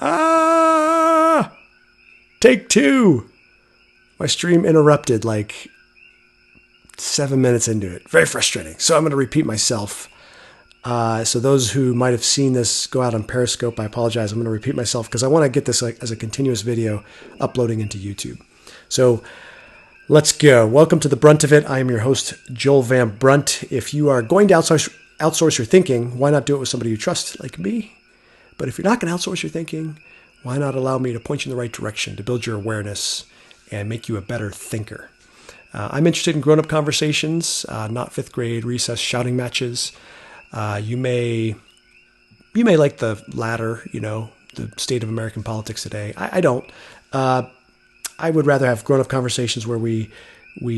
Ah! Take two. My stream interrupted like 7 minutes into it. Very frustrating. So I'm going to repeat myself. So those who might have seen this go out on Periscope, I apologize. I'm going to repeat myself because I want to get this as a continuous video uploading into YouTube. So let's go. Welcome to The Brunt of It. I am your host, Joel Van Brunt. If you are going to outsource your thinking, why not do it with somebody you trust like me? But if you're not going to outsource your thinking, why not allow me to point you in the right direction, to build your awareness and make you a better thinker? I'm interested in grown-up conversations, not fifth grade recess shouting matches. You may like the latter, the state of American politics today. I don't. I would rather have grown-up conversations where we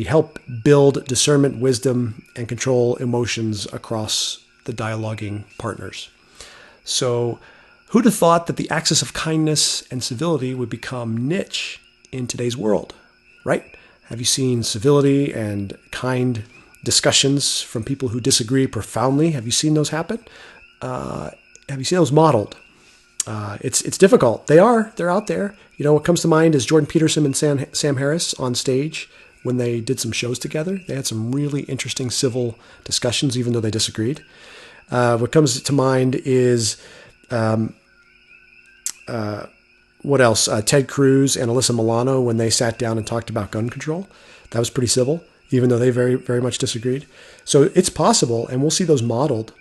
help build discernment, wisdom, and control emotions across the dialoguing partners. So who'd have thought that the axis of kindness and civility would become niche in today's world, right? Have you seen civility and kind discussions from people who disagree profoundly? Have you seen those happen? Have you seen those modeled? It's difficult. They're out there. What comes to mind is Jordan Peterson and Sam Harris on stage when they did some shows together. They had some really interesting civil discussions, even though they disagreed. What comes to mind is, what else? Ted Cruz and Alyssa Milano when they sat down and talked about gun control. That was pretty civil, even though they very, very much disagreed. So it's possible, and we'll see those modeled.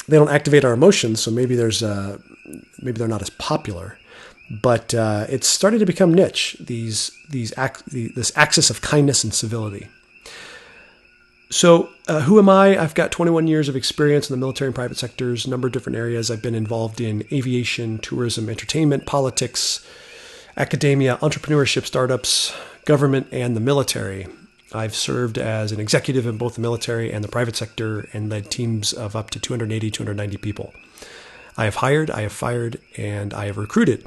They don't activate our emotions, so maybe they're not as popular. But it's starting to become niche, this axis of kindness and civility. So who am I? I've got 21 years of experience in the military and private sectors, a number of different areas. I've been involved in aviation, tourism, entertainment, politics, academia, entrepreneurship, startups, government, and the military. I've served as an executive in both the military and the private sector and led teams of up to 280, 290 people. I have hired, I have fired, and I have recruited.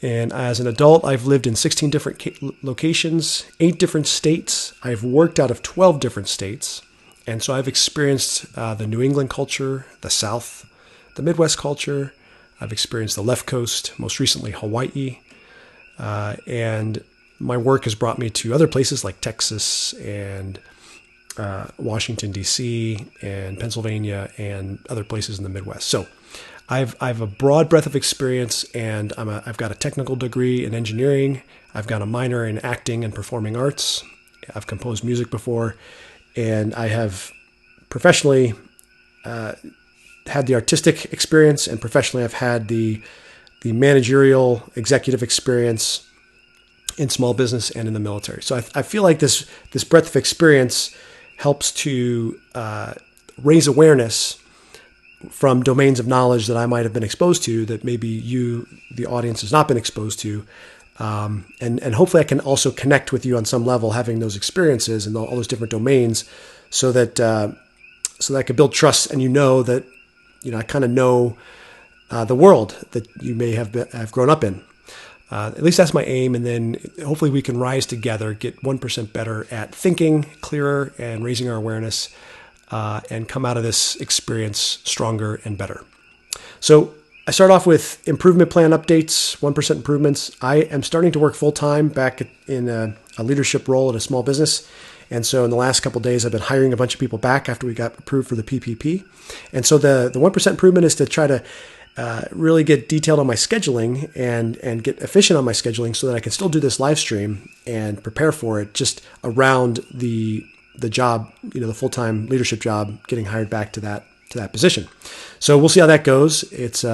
And as an adult, I've lived in 16 different locations, 8 different states. I've worked out of 12 different states. And so I've experienced the New England culture, the South, the Midwest culture. I've experienced the left coast, most recently Hawaii. And my work has brought me to other places like Texas and Washington, D.C. and Pennsylvania and other places in the Midwest. So I've a broad breadth of experience, and I've got a technical degree in engineering. I've got a minor in acting and performing arts. I've composed music before, and I have professionally had the artistic experience, and professionally I've had the managerial executive experience in small business and in the military. So I feel like this breadth of experience helps to raise awareness from domains of knowledge that I might have been exposed to that maybe you, the audience, has not been exposed to. And hopefully I can also connect with you on some level, having those experiences and all those different domains so that I could build trust, and that, I kind of know the world that you may have grown up in. At least that's my aim. And then hopefully we can rise together, get 1% better at thinking clearer and raising our awareness, and come out of this experience stronger and better. So I start off with improvement plan updates, 1% improvements. I am starting to work full-time back in a leadership role at a small business. And so in the last couple of days, I've been hiring a bunch of people back after we got approved for the PPP. And so the 1% improvement is to try to really get detailed on my scheduling and get efficient on my scheduling so that I can still do this live stream and prepare for it just around the job, the full-time leadership job, getting hired back to that position. So we'll see how that goes. It's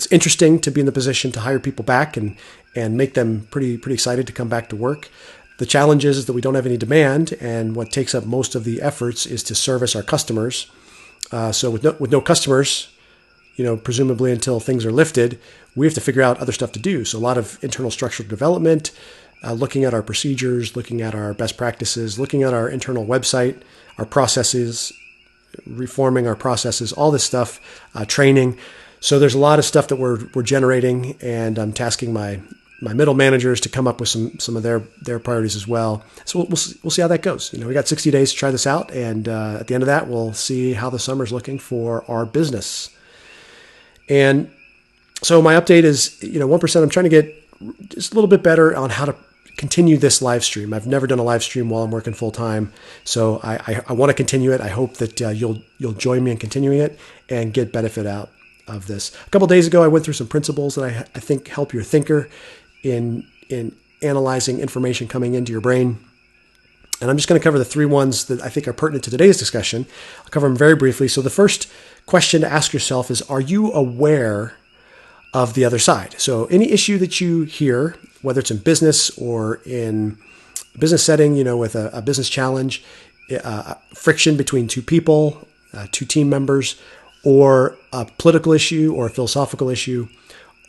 interesting to be in the position to hire people back and make them pretty excited to come back to work. The challenge is that we don't have any demand, and what takes up most of the efforts is to service our customers. So with no customers, presumably until things are lifted, we have to figure out other stuff to do. So a lot of internal structural development, looking at our procedures, looking at our best practices, looking at our internal website, our processes, reforming our processes, all this stuff, training. So there's a lot of stuff that we're generating, and I'm tasking my my middle managers to come up with some of their priorities as well. So we'll see how that goes. We got 60 days to try this out, and at the end of that, we'll see how the summer's looking for our business. And so my update is, 1%. I'm trying to get just a little bit better on how to continue this live stream. I've never done a live stream while I'm working full time, so I want to continue it. I hope that you'll join me in continuing it and get benefit out of this. A couple of days ago, I went through some principles that I think help your thinker in analyzing information coming into your brain. And I'm just going to cover the 3 ones that I think are pertinent to today's discussion. I'll cover them very briefly. So the first question to ask yourself is, are you aware of the other side? So any issue that you hear, whether it's in business or in a business setting, with a business challenge, friction between 2 people, 2 team members, or a political issue or a philosophical issue,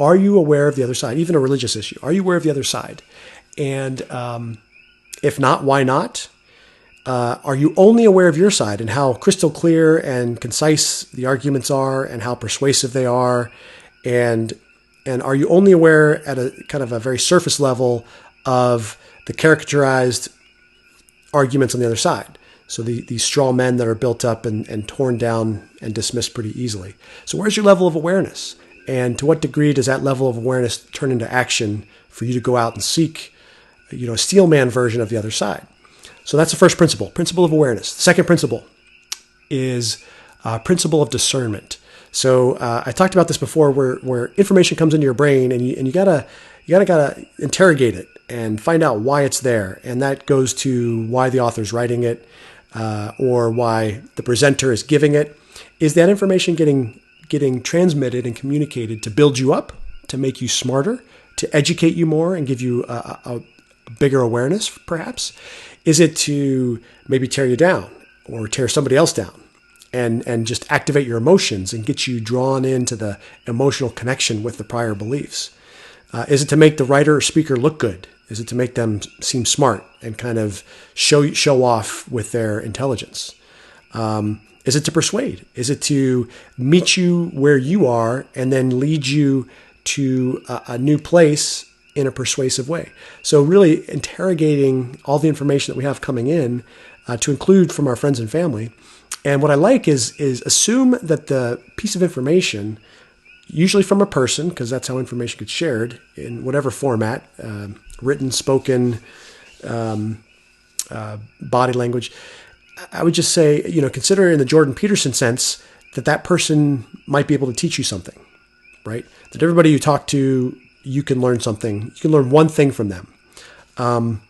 are you aware of the other side? Even a religious issue, are you aware of the other side? And if not, why not? Are you only aware of your side and how crystal clear and concise the arguments are and how persuasive they are? And are you only aware at a kind of a very surface level of the characterized arguments on the other side? So these straw men that are built up and torn down and dismissed pretty easily. So where's your level of awareness? And to what degree does that level of awareness turn into action for you to go out and seek, a steel man version of the other side? So that's the first principle of awareness. The second principle is principle of discernment. So I talked about this before, where information comes into your brain, and you gotta interrogate it and find out why it's there, and that goes to why the author's writing it, or why the presenter is giving it. Is that information getting transmitted and communicated to build you up, to make you smarter, to educate you more and give you a bigger awareness, perhaps? Is it to maybe tear you down or tear somebody else down and just activate your emotions and get you drawn into the emotional connection with the prior beliefs? Is it to make the writer or speaker look good? Is it to make them seem smart and kind of show off with their intelligence? Is it to persuade? Is it to meet you where you are and then lead you to a new place in a persuasive way? So really interrogating all the information that we have coming in, to include from our friends and family. And what I like is assume that the piece of information, usually from a person, because that's how information gets shared in whatever format, written, spoken, body language. I would just say, consider in the Jordan Peterson sense that person might be able to teach you something, right? That everybody you talk to, you can learn something. You can learn one thing from them. And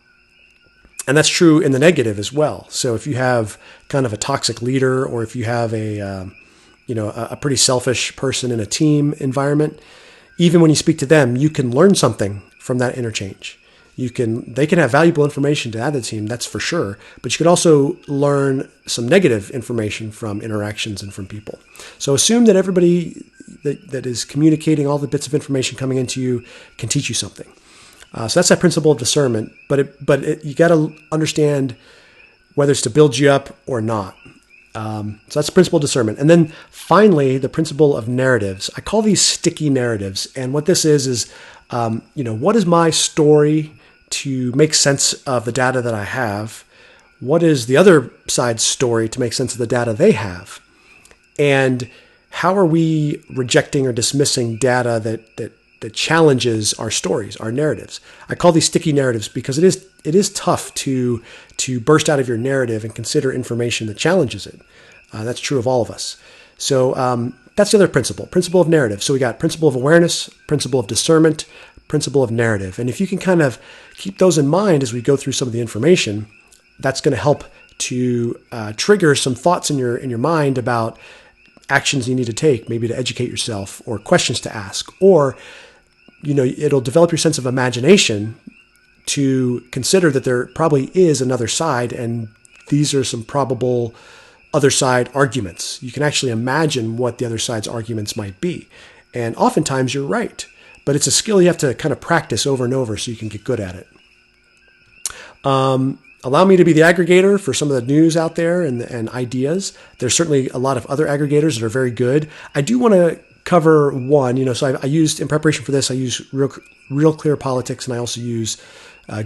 that's true in the negative as well. So if you have kind of a toxic leader, or if you have a pretty selfish person in a team environment, even when you speak to them, you can learn something from that interchange. They can have valuable information to add to the team, that's for sure. But you could also learn some negative information from interactions and from people. So assume that everybody that is communicating all the bits of information coming into you can teach you something. So that's that principle of discernment. But you got to understand whether it's to build you up or not. So that's the principle of discernment. And then finally, the principle of narratives. I call these sticky narratives. And what this is what is my story to make sense of the data that I have? What is the other side's story to make sense of the data they have? And how are we rejecting or dismissing data that challenges our stories, our narratives? I call these sticky narratives because it is tough to burst out of your narrative and consider information that challenges it. That's true of all of us. So that's the other principle of narrative. So we got principle of awareness, principle of discernment, principle of narrative. And if you can kind of keep those in mind as we go through some of the information, that's going to help to trigger some thoughts in your mind about actions you need to take, maybe to educate yourself, or questions to ask, or it'll develop your sense of imagination to consider that there probably is another side, and these are some probable other side arguments. You can actually imagine what the other side's arguments might be. And oftentimes you're right, but it's a skill you have to kind of practice over and over so you can get good at it. Allow me to be the aggregator for some of the news out there and ideas. There's certainly a lot of other aggregators that are very good. I do want to cover one. So I used, in preparation for this, I use Real Clear Politics, and I also use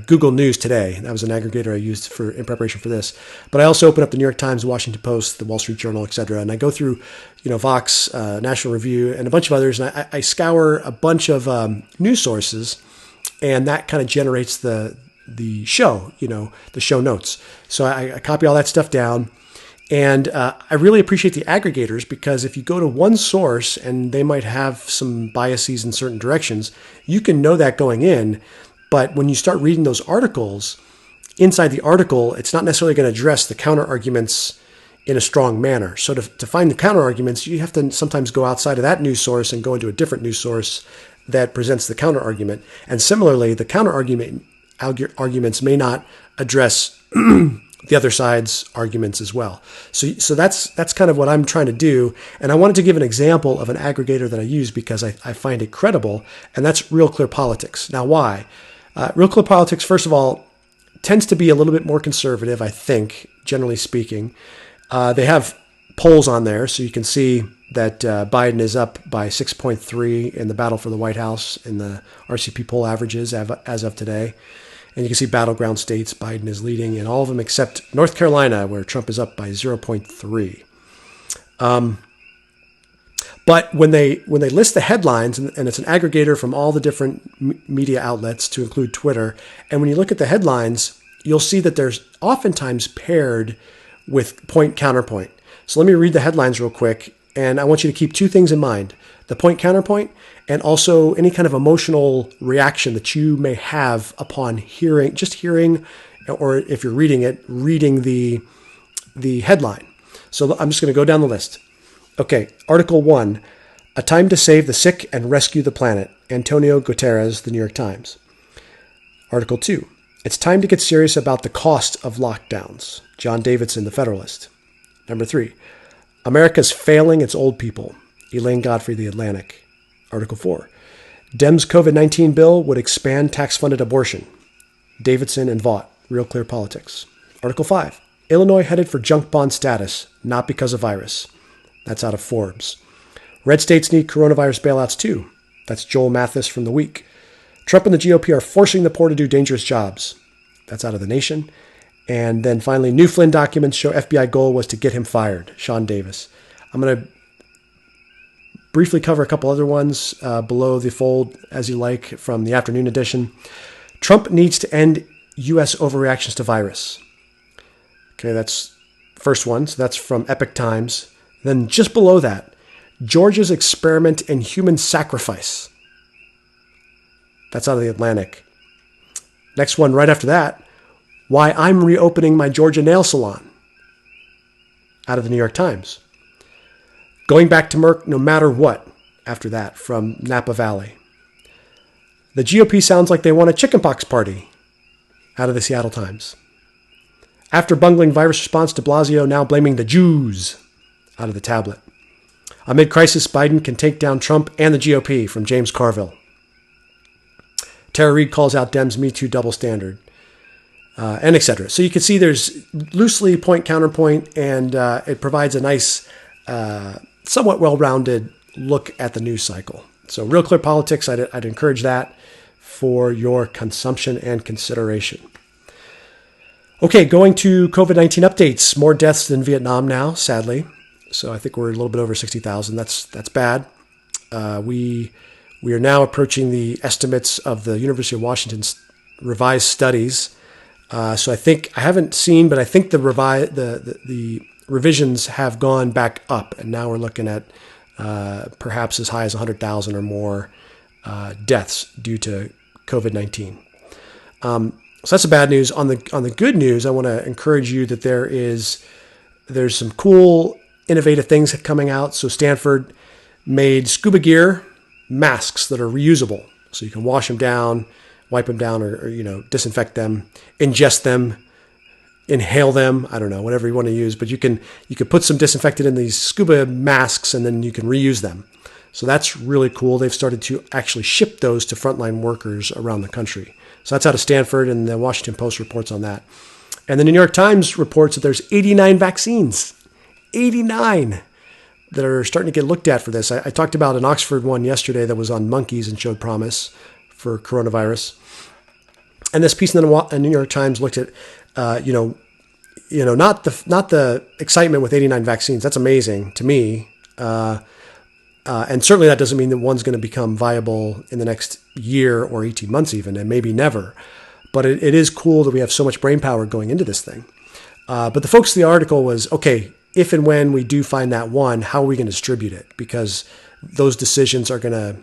Google News Today. That was an aggregator I used in preparation for this. But I also open up the New York Times, Washington Post, the Wall Street Journal, etc. And I go through, Vox, National Review, and a bunch of others. And I scour a bunch of news sources, and that kind of generates the show, the show notes. So I copy all that stuff down. And I really appreciate the aggregators, because if you go to one source and they might have some biases in certain directions, you can know that going in. But when you start reading those articles, inside the article, it's not necessarily going to address the counter arguments in a strong manner. So to find the counter arguments, you have to sometimes go outside of that news source and go into a different news source that presents the counter argument. And similarly, the counter arguments may not address the other side's arguments as well. So that's kind of what I'm trying to do. And I wanted to give an example of an aggregator that I use because I find it credible, and that's Real Clear Politics. Now, why? Real Clear Politics, first of all, tends to be a little bit more conservative, I think, generally speaking. They have polls on there, so you can see that Biden is up by 6.3 in the battle for the White House in the RCP poll averages as of today. And you can see battleground states, Biden is leading in all of them except North Carolina, where Trump is up by 0.3. But when they list the headlines, and it's an aggregator from all the different media outlets to include Twitter, and when you look at the headlines, you'll see that there's oftentimes paired with point counterpoint. So let me read the headlines real quick, and I want you to keep two things in mind: the point counterpoint, and also any kind of emotional reaction that you may have upon hearing, or if you're reading the headline. So I'm just going to go down the list. Okay, Article 1, A Time to Save the Sick and Rescue the Planet, Antonio Guterres, The New York Times. Article 2, It's Time to Get Serious About the Cost of Lockdowns, John Davidson, The Federalist. Number 3, America's Failing Its Old People, Elaine Godfrey, The Atlantic. Article 4, Dems' COVID-19 bill would expand tax-funded abortion, Davidson and Vaught, Real Clear Politics. Article 5, Illinois headed for junk bond status, not because of virus. That's out of Forbes. Red states need coronavirus bailouts too. That's Joel Mathis from The Week. Trump and the GOP are forcing the poor to do dangerous jobs. That's out of The Nation. And then finally, new Flynn documents show FBI goal was to get him fired. Sean Davis. I'm going to briefly cover a couple other ones below the fold, as you like, from the afternoon edition. Trump needs to end U.S. overreactions to virus. Okay, that's first one. So that's from Epic Times. Then just below that, Georgia's experiment in human sacrifice. That's out of The Atlantic. Next one right after that, why I'm reopening my Georgia nail salon. Out of the New York Times. Going back to Merck no matter what, after that, from Napa Valley. The GOP sounds like they want a chickenpox party. Out of the Seattle Times. After bungling virus response, de Blasio now blaming the Jews. Out of the Tablet. Amid crisis, Biden can take down Trump and the GOP, from James Carville. Tara Reade calls out Dems' Me Too double standard, and etc. So you can see there's loosely point counterpoint, and it provides a nice, somewhat well-rounded look at the news cycle. So Real Clear Politics, I'd encourage that for your consumption and consideration. Okay, going to COVID-19 updates. More deaths than Vietnam now, sadly. So I think we're a little bit over 60,000. That's bad. We are now approaching the estimates of the University of Washington's revised studies. So I haven't seen, but I think the revisions have gone back up, and now we're looking at perhaps as high as 100,000 or more deaths due to COVID-19. So that's the bad news. On the good news, I want to encourage you that there's some cool, innovative things coming out. So Stanford made scuba gear masks that are reusable. So you can wash them down, wipe them down, or disinfect them, ingest them, inhale them. I don't know, whatever you want to use. But you can put some disinfectant in these scuba masks, and then you can reuse them. So that's really cool. They've started to actually ship those to frontline workers around the country. So that's out of Stanford, and the Washington Post reports on that. And the New York Times reports that there's 89 vaccines. 89. that are starting to get looked at for this. I talked about an Oxford one yesterday that was on monkeys and showed promise for coronavirus. And this piece in the New York Times looked at, not the excitement with 89 vaccines. That's amazing to me. And certainly that doesn't mean that one's going to become viable in the next year or 18 months even, and maybe never. But it is cool that we have so much brain power going into this thing. But the focus of the article was, okay, if and when we do find that one, how are we going to distribute it? Because those decisions are going to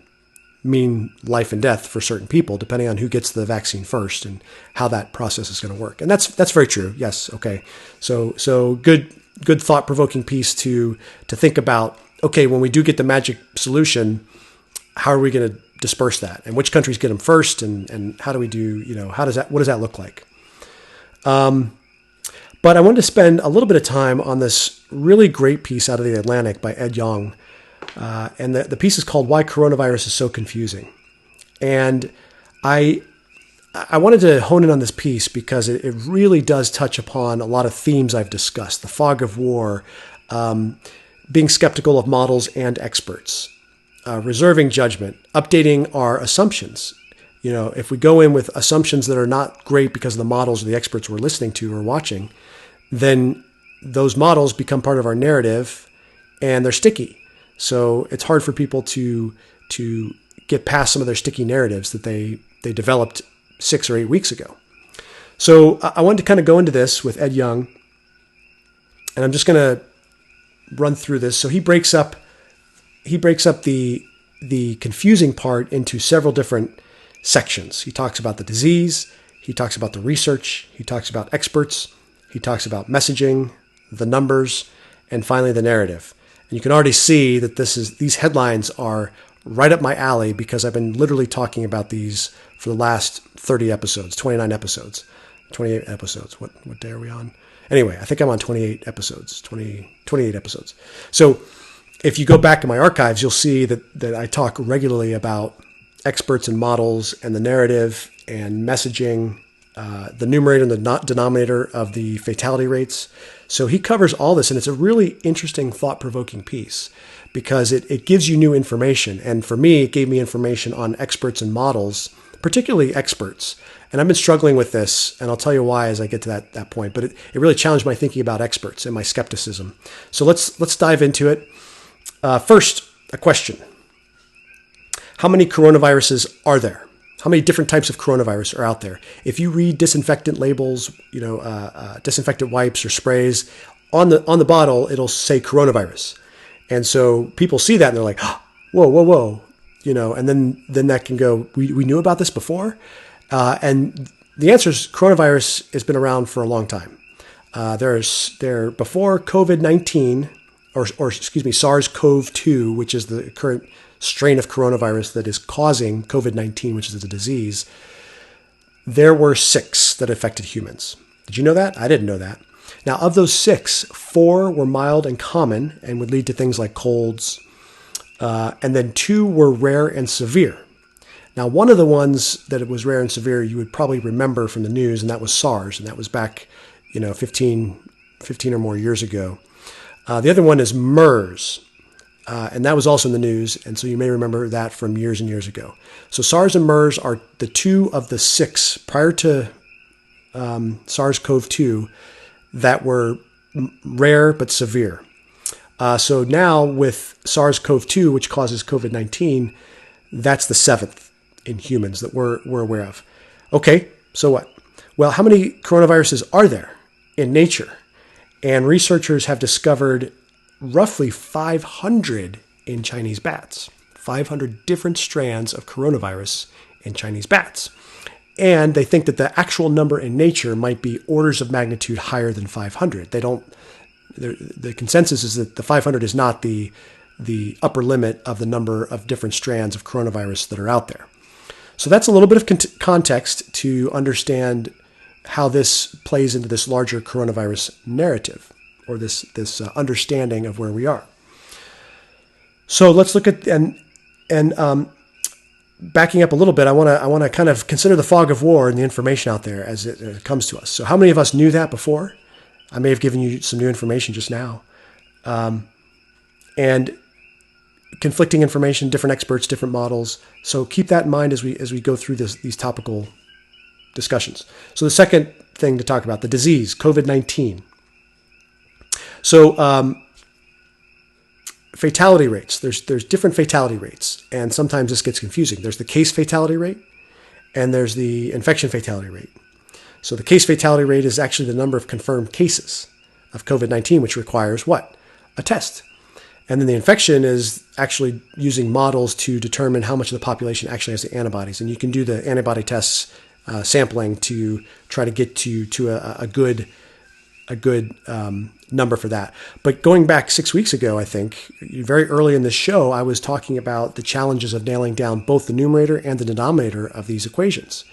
mean life and death for certain people, depending on who gets the vaccine first and how that process is going to work. And that's very true. Yes. Okay. So good thought-provoking piece to think about. Okay, when we do get the magic solution, how are we going to disperse that? And which countries get them first? And how do we do, what does that look like? But I wanted to spend a little bit of time on this really great piece out of the Atlantic by Ed Yong. And the piece is called Why Coronavirus is So Confusing. And I wanted to hone in on this piece because it really does touch upon a lot of themes I've discussed. The fog of war, being skeptical of models and experts, reserving judgment, updating our assumptions. If we go in with assumptions that are not great because of the models or the experts we're listening to or watching, then those models become part of our narrative and they're sticky. So it's hard for people to get past some of their sticky narratives that they developed 6 or 8 weeks ago. So I wanted to kind of go into this with Ed Yong, and I'm just going to run through this. So he breaks up the confusing part into several different sections. He talks about the disease, he talks about the research, he talks about experts, he talks about messaging, the numbers, and finally the narrative. And you can already see that these headlines are right up my alley because I've been literally talking about these for the last 30 episodes, 29 episodes, 28 episodes. What day are we on? Anyway, I think I'm on 28 episodes, 28 episodes. So if you go back to my archives, you'll see that I talk regularly about experts and models and the narrative and messaging, the numerator and the denominator of the fatality rates. So he covers all this, and it's a really interesting, thought-provoking piece because it gives you new information. And for me, it gave me information on experts and models, particularly experts. And I've been struggling with this, and I'll tell you why as I get to that point. But it really challenged my thinking about experts and my skepticism. So let's dive into it. First, a question. How many coronaviruses are there? How many different types of coronavirus are out there? If you read disinfectant labels, disinfectant wipes or sprays, on the bottle, it'll say coronavirus. And so people see that and they're like, oh, whoa. And then that can go, we knew about this before? And the answer is coronavirus has been around for a long time. Before COVID-19, or SARS-CoV-2, which is the current strain of coronavirus that is causing COVID-19, which is a disease, there were 6 that affected humans. Did you know that? I didn't know that. Now, of those 6, 4 were mild and common and would lead to things like colds, and then 2 were rare and severe. Now, one of the ones that was rare and severe you would probably remember from the news, and that was SARS, and that was back 15 or more years ago. The other one is MERS, and that was also in the news, and so you may remember that from years and years ago. So SARS and MERS are the 2 of the 6 prior to SARS-CoV-2 that were rare but severe. So now with SARS-CoV-2, which causes COVID-19, that's the 7th in humans that we're aware of. Okay, so what? Well, how many coronaviruses are there in nature? And researchers have discovered roughly 500 in Chinese bats, 500 different strands of coronavirus in Chinese bats. And they think that the actual number in nature might be orders of magnitude higher than 500. The consensus is that the 500 is not the upper limit of the number of different strands of coronavirus that are out there. So that's a little bit of context to understand how this plays into this larger coronavirus narrative, or this understanding of where we are. So let's look at and backing up a little bit. I want to kind of consider the fog of war and the information out there as it comes to us. So how many of us knew that before? I may have given you some new information just now. and conflicting information, different experts, different models. So keep that in mind as we go through these topical discussions. So the second thing to talk about, the disease, COVID-19. So fatality rates. There's different fatality rates, and sometimes this gets confusing. There's the case fatality rate, and there's the infection fatality rate. So the case fatality rate is actually the number of confirmed cases of COVID-19, which requires what? A test. And then the infection is actually using models to determine how much of the population actually has the antibodies. And you can do the antibody tests sampling to try to get to a good number for that. But going back 6 weeks ago, I think, very early in the show, I was talking about the challenges of nailing down both the numerator and the denominator of these equations.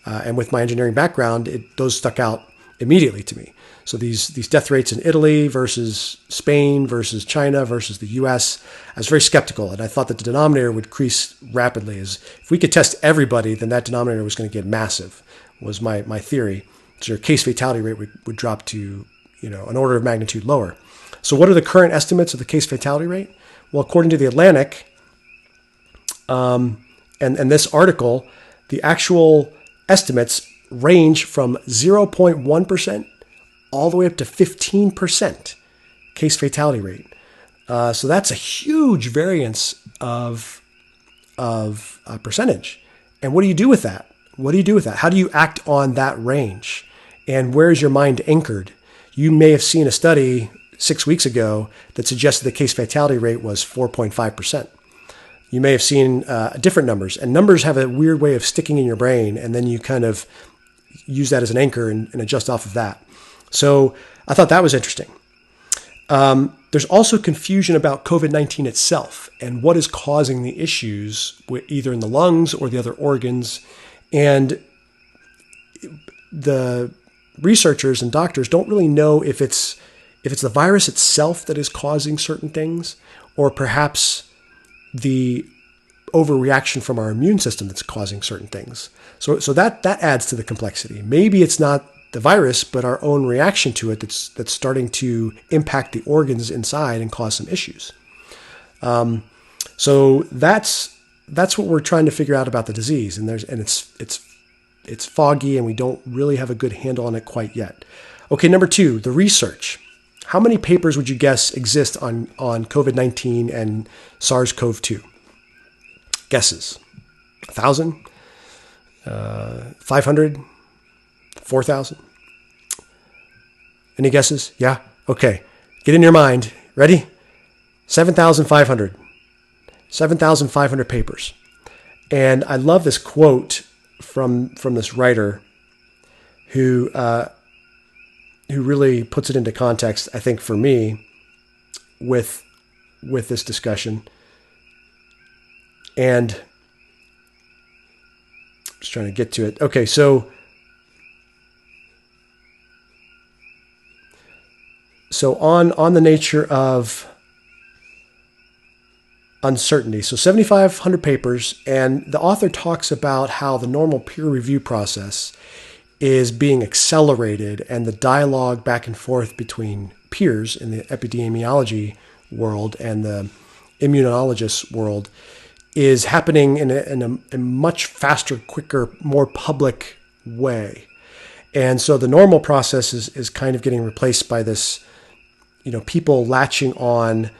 And with my engineering background, those stuck out immediately to me. So these death rates in Italy versus Spain versus China versus the US, I was very skeptical, and I thought that the denominator would increase rapidly. As if we could test everybody, then that denominator was going to get massive, was my theory. So your case fatality rate would drop to an order of magnitude lower. So what are the current estimates of the case fatality rate? Well, according to the Atlantic and this article, the actual estimates range from 0.1% all the way up to 15% case fatality rate. So that's a huge variance of percentage. And what do you do with that? How do you act on that range? And where is your mind anchored? You may have seen a study 6 weeks ago that suggested the case fatality rate was 4.5%. You may have seen different numbers, and numbers have a weird way of sticking in your brain, and then you kind of use that as an anchor and adjust off of that. So I thought that was interesting. There's also confusion about COVID-19 itself and what is causing the issues either in the lungs or the other organs. And the researchers and doctors don't really know if it's the virus itself that is causing certain things, or perhaps the overreaction from our immune system that's causing certain things. So that adds to the complexity. Maybe it's not the virus, but our own reaction to it that's starting to impact the organs inside and cause some issues. So that's what we're trying to figure out about the disease, and it's foggy, and we don't really have a good handle on it quite yet. Okay, number 2, the research. How many papers would you guess exist on COVID-19 and SARS-CoV-2? Guesses? 1,000? 500? 4,000? Any guesses? Yeah? Okay. Get in your mind. Ready? 7,500. 7,500 papers. And I love this quote from this writer who really puts it into context, I think, for me, with this discussion. And just trying to get to it. Okay, so on the nature of uncertainty. So 7,500 papers, and the author talks about how the normal peer review process is being accelerated, and the dialogue back and forth between peers in the epidemiology world and the immunologist world is happening in a much faster, quicker, more public way. And so the normal process is kind of getting replaced by this, people latching on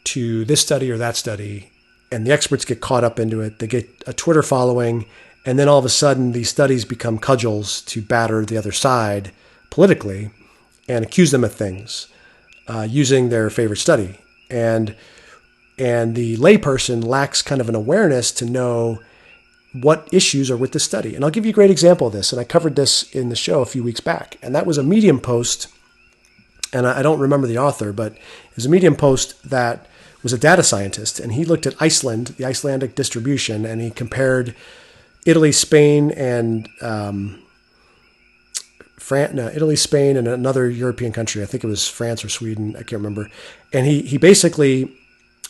to this study or that study, and the experts get caught up into it. They get a Twitter following, and then all of a sudden these studies become cudgels to batter the other side politically and accuse them of things using their favorite study. And the layperson lacks kind of an awareness to know what issues are with the study. And I'll give you a great example of this, and I covered this in the show a few weeks back, and that was a Medium post, and I don't remember the author, but it was a Medium post that was a data scientist, and he looked at Iceland, the Icelandic distribution, and he compared Italy, Spain, and Italy, Spain, and another European country. I think it was France or Sweden. I can't remember. And he basically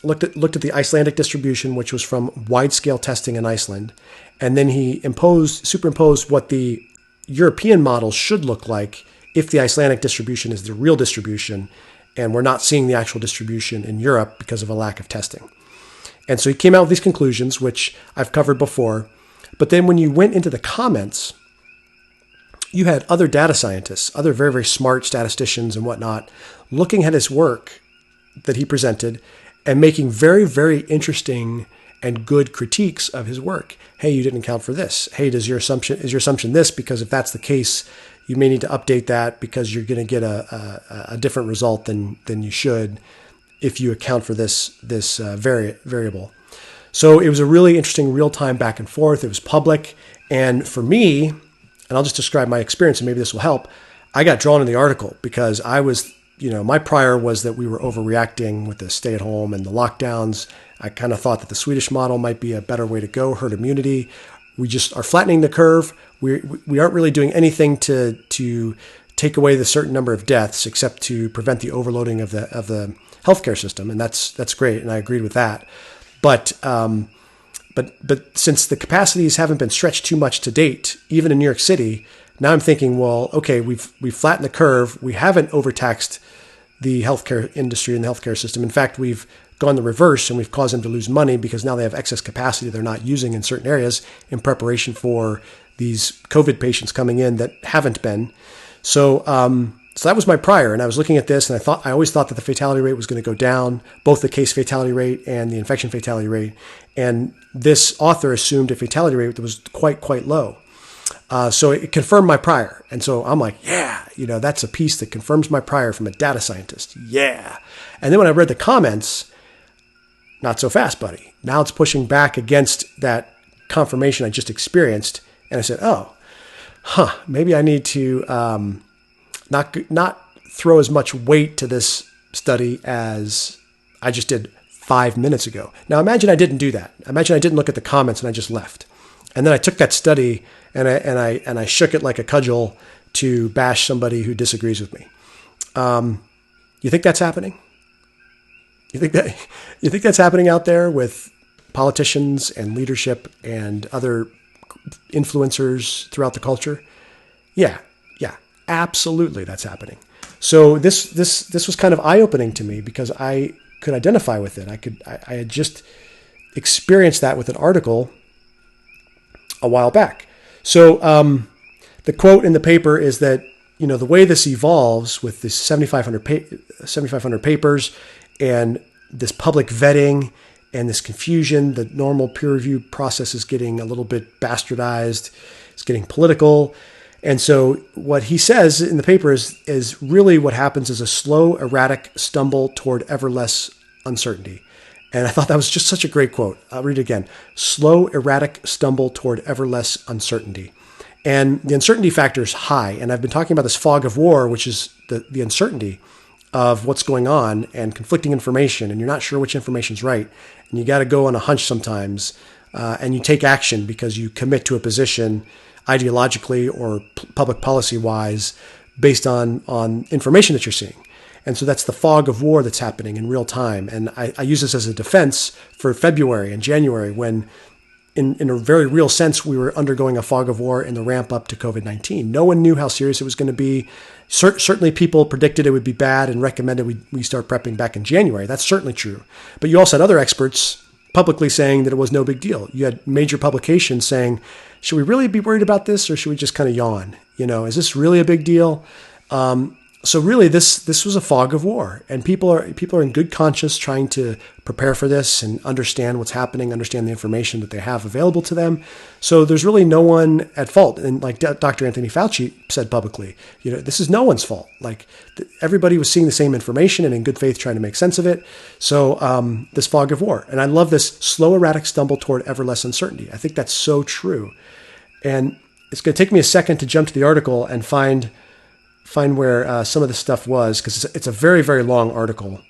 looked at the Icelandic distribution, which was from wide-scale testing in Iceland, and then he superimposed what the European model should look like if the Icelandic distribution is the real distribution, and we're not seeing the actual distribution in Europe because of a lack of testing. And so he came out with these conclusions, which I've covered before. But then when you went into the comments, you had other data scientists, other very, very smart statisticians and whatnot, looking at his work that he presented and making very, very interesting and good critiques of his work. Hey, you didn't account for this. Hey, is your assumption this? Because if that's the case, you may need to update that because you're going to get a different result than you should if you account for this variable. So it was a really interesting real-time back and forth. It was public. And for me, and I'll just describe my experience and maybe this will help, I got drawn in the article because I was, my prior was that we were overreacting with the stay-at-home and the lockdowns. I kind of thought that the Swedish model might be a better way to go, herd immunity. We just are flattening the curve. We aren't really doing anything to take away the certain number of deaths except to prevent the overloading of the healthcare system, and that's great, and I agreed with that. But since the capacities haven't been stretched too much to date, even in New York City, now I'm thinking, well, okay, we've flattened the curve. We haven't overtaxed the healthcare industry and the healthcare system. In fact, we've gone the reverse and we've caused them to lose money because now they have excess capacity they're not using in certain areas in preparation for these COVID patients coming in that haven't been. So that was my prior, and I was looking at this, and I always thought that the fatality rate was going to go down, both the case fatality rate and the infection fatality rate. And this author assumed a fatality rate that was quite low. So it confirmed my prior. And so I'm like, yeah, that's a piece that confirms my prior from a data scientist. Yeah. And then when I read the comments, not so fast, buddy. Now it's pushing back against that confirmation I just experienced. And I said, maybe I need to not throw as much weight to this study as I just did 5 minutes ago. Now imagine I didn't do that. Imagine I didn't look at the comments and I just left. And then I took that study and I shook it like a cudgel to bash somebody who disagrees with me. You think that's happening? You think that's happening out there with politicians and leadership and other influencers throughout the culture? Yeah, absolutely, that's happening. So this was kind of eye-opening to me because I could identify with it. I had just experienced that with an article a while back. So the quote in the paper is that the way this evolves with this 7,500 papers and this public vetting and this confusion, the normal peer review process is getting a little bit bastardized. It's getting political. And so what he says in the paper is really what happens is a slow, erratic stumble toward ever less uncertainty. And I thought that was just such a great quote. I'll read it again. Slow, erratic stumble toward ever less uncertainty. And the uncertainty factor is high. And I've been talking about this fog of war, which is the uncertainty of what's going on and conflicting information. And you're not sure which information is right. And you got to go on a hunch sometimes. And you take action because you commit to a position ideologically or public policy wise based on information that you're seeing. And so that's the fog of war that's happening in real time. And I use this as a defense for February and January when in a very real sense, we were undergoing a fog of war in the ramp up to COVID-19. No one knew how serious it was going to be. Certainly people predicted it would be bad and recommended we start prepping back in January. That's certainly true. But you also had other experts publicly saying that it was no big deal. You had major publications saying, should we really be worried about this or should we just kind of yawn? Is this really a big deal? So really, this was a fog of war, and people are in good conscience trying to prepare for this and understand what's happening, understand the information that they have available to them. So there's really no one at fault. And like Dr. Anthony Fauci said publicly, this is no one's fault. Like everybody was seeing the same information and in good faith trying to make sense of it. So this fog of war, and I love this slow, erratic stumble toward ever less uncertainty. I think that's so true, and it's going to take me a second to jump to the article and find where some of this stuff was, because it's a very, very long article.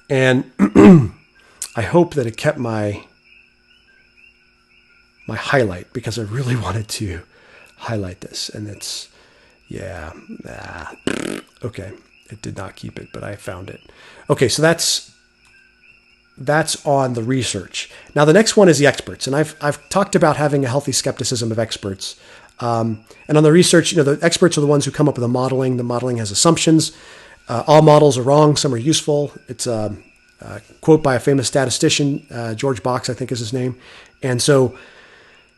And I hope that it kept my highlight, because I really wanted to highlight this. And it's, okay. It did not keep it, but I found it. Okay, so that's on the research. Now, the next one is the experts. And I've talked about having a healthy skepticism of experts. And on the research, the experts are the ones who come up with the modeling. The modeling has assumptions. All models are wrong. Some are useful. It's a quote by a famous statistician, George Box, I think is his name. And so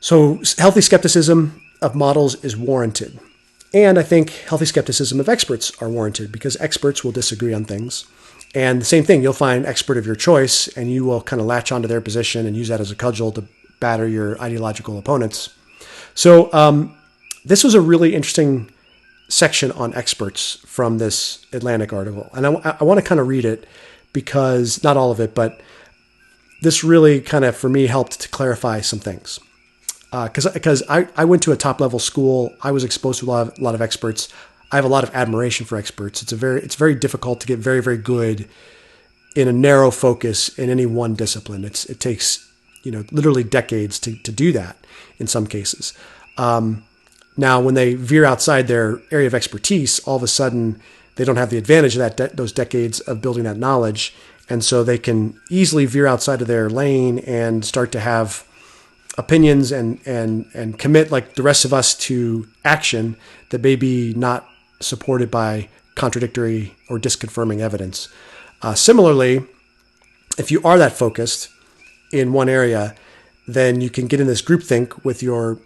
healthy skepticism of models is warranted. And I think healthy skepticism of experts are warranted because experts will disagree on things. And the same thing, you'll find an expert of your choice and you will kind of latch onto their position and use that as a cudgel to batter your ideological opponents. So this was a really interesting section on experts from this Atlantic article. And I want to kind of read it because, not all of it, but this really kind of, for me, helped to clarify some things. Because I went to a top-level school. I was exposed to a lot of experts. I have a lot of admiration for experts. It's very difficult to get very, very good in a narrow focus in any one discipline. It takes literally decades to do that in some cases. Now, when they veer outside their area of expertise, all of a sudden they don't have the advantage of those decades of building that knowledge, and so they can easily veer outside of their lane and start to have opinions and commit, like the rest of us, to action that may be not supported by contradictory or disconfirming evidence. Similarly, if you are that focused in one area, then you can get in this groupthink with your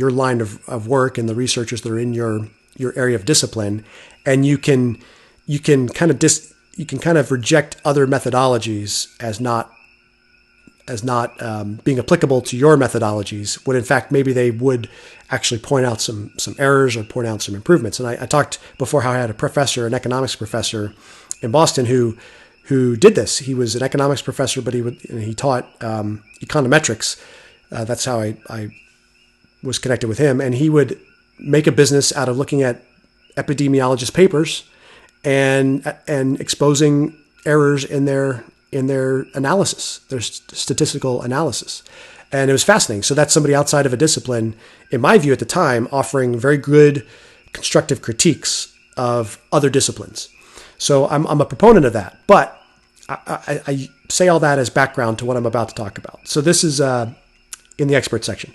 line of work and the researchers that are in your area of discipline, and you can kind of reject other methodologies as not being applicable to your methodologies, when in fact maybe they would actually point out some errors or point out some improvements. And I talked before how I had an economics professor in Boston who did this. He was an economics professor, but he taught econometrics. That's how I was connected with him. And he would make a business out of looking at epidemiologist papers and exposing errors in their analysis, their statistical analysis. And it was fascinating. So that's somebody outside of a discipline, in my view at the time, offering very good constructive critiques of other disciplines. So I'm a proponent of that. But I say all that as background to what I'm about to talk about. So this is in the expert section.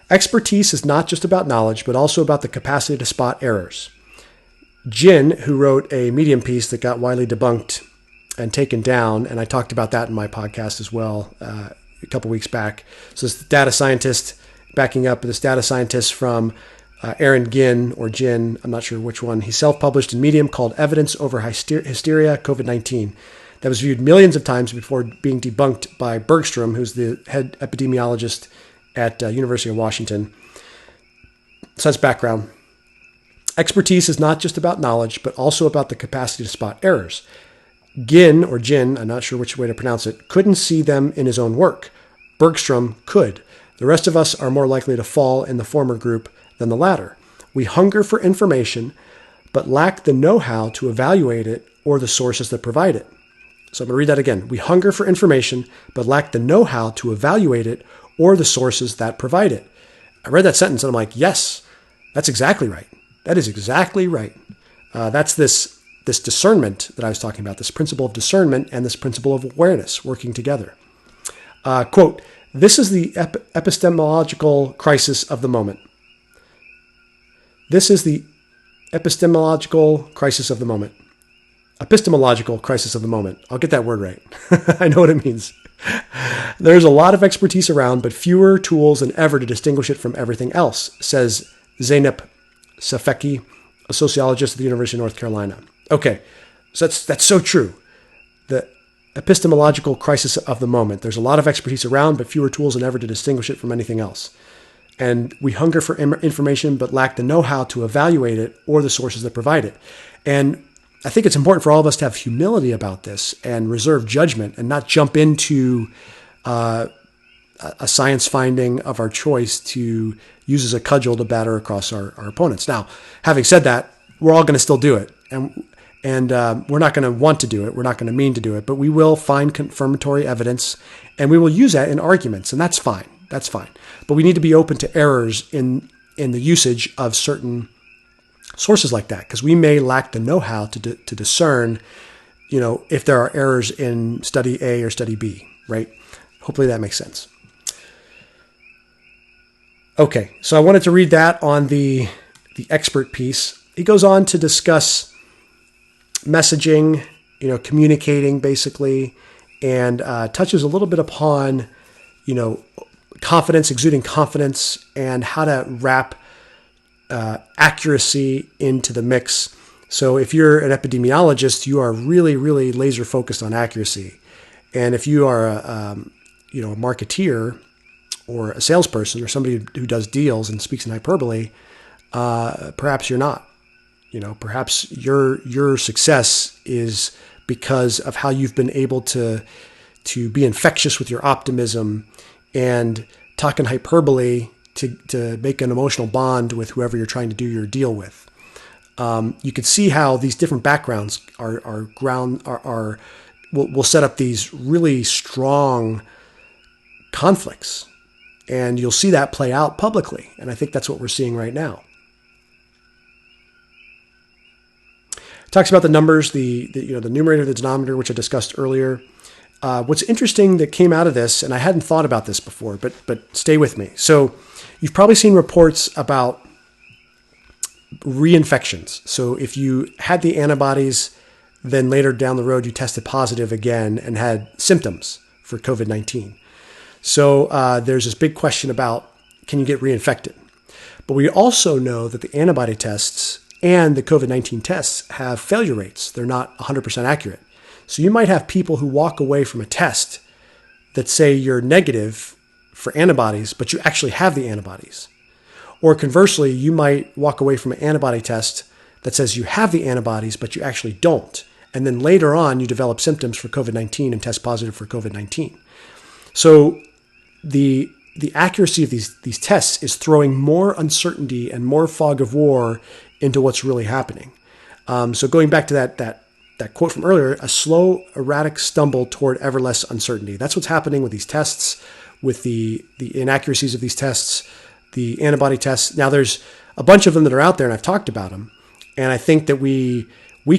Expertise is not just about knowledge, but also about the capacity to spot errors. Jin, who wrote a Medium piece that got widely debunked and taken down, and I talked about that in my podcast as well a couple weeks back. So this data scientist, backing up this data scientist from Aaron Ginn, or Jin, I'm not sure which one. He self-published in Medium called Evidence Over Hysteria, COVID-19. That was viewed millions of times before being debunked by Bergstrom, who's the head epidemiologist at University of Washington. So that's background. Expertise is not just about knowledge, but also about the capacity to spot errors. Ginn, or Jin, I'm not sure which way to pronounce it, couldn't see them in his own work. Bergstrom could. The rest of us are more likely to fall in the former group than the latter. We hunger for information, but lack the know-how to evaluate it or the sources that provide it. So I'm going to read that again. We hunger for information, but lack the know-how to evaluate it or the sources that provide it. I read that sentence and I'm like, yes, that's exactly right. That is exactly right. That's this discernment that I was talking about, this principle of discernment and this principle of awareness working together. Quote, this is the epistemological crisis of the moment. This is the epistemological crisis of the moment. Epistemological crisis of the moment. I'll get that word right. I know what it means. There's a lot of expertise around, but fewer tools than ever to distinguish it from everything else, says Zeynep Safeki, a sociologist at the University of North Carolina. Okay, so that's so true. The epistemological crisis of the moment. There's a lot of expertise around, but fewer tools than ever to distinguish it from anything else. And we hunger for information, but lack the know-how to evaluate it or the sources that provide it. And I think it's important for all of us to have humility about this and reserve judgment and not jump into a science finding of our choice to use as a cudgel to batter across our opponents. Now, having said that, we're all going to still do it. And we're not going to want to do it. We're not going to mean to do it. But we will find confirmatory evidence, and we will use that in arguments, and that's fine. That's fine. But we need to be open to errors in the usage of certain sources like that, because we may lack the know-how to discern, if there are errors in study A or study B, right? Hopefully that makes sense. Okay, so I wanted to read that on the expert piece. he goes on to discuss messaging, communicating basically, and touches a little bit upon, confidence, exuding confidence, and how to wrap accuracy into the mix. So if you're an epidemiologist, you are really, really laser focused on accuracy. And if you are a marketeer or a salesperson or somebody who does deals and speaks in hyperbole, perhaps you're not. Perhaps your success is because of how you've been able to be infectious with your optimism and talk in hyperbole to make an emotional bond with whoever you're trying to do your deal with. You can see how these different backgrounds will set up these really strong conflicts, and you'll see that play out publicly. And I think that's what we're seeing right now. Talks about the numbers, the numerator, the denominator, which I discussed earlier. What's interesting that came out of this, and I hadn't thought about this before, but stay with me. So you've probably seen reports about reinfections. So if you had the antibodies, then later down the road you tested positive again and had symptoms for COVID-19. So there's this big question about, can you get reinfected? But we also know that the antibody tests and the COVID-19 tests have failure rates. They're not 100% accurate. So you might have people who walk away from a test that say you're negative for antibodies, but you actually have the antibodies. Or conversely, you might walk away from an antibody test that says you have the antibodies, but you actually don't. And then later on, you develop symptoms for COVID-19 and test positive for COVID-19. So the accuracy of these tests is throwing more uncertainty and more fog of war into what's really happening. So going back to that quote from earlier, a slow, erratic stumble toward ever less uncertainty. That's what's happening with these tests, with the inaccuracies of these tests, the antibody tests. Now, there's a bunch of them that are out there, and I've talked about them. And I think that we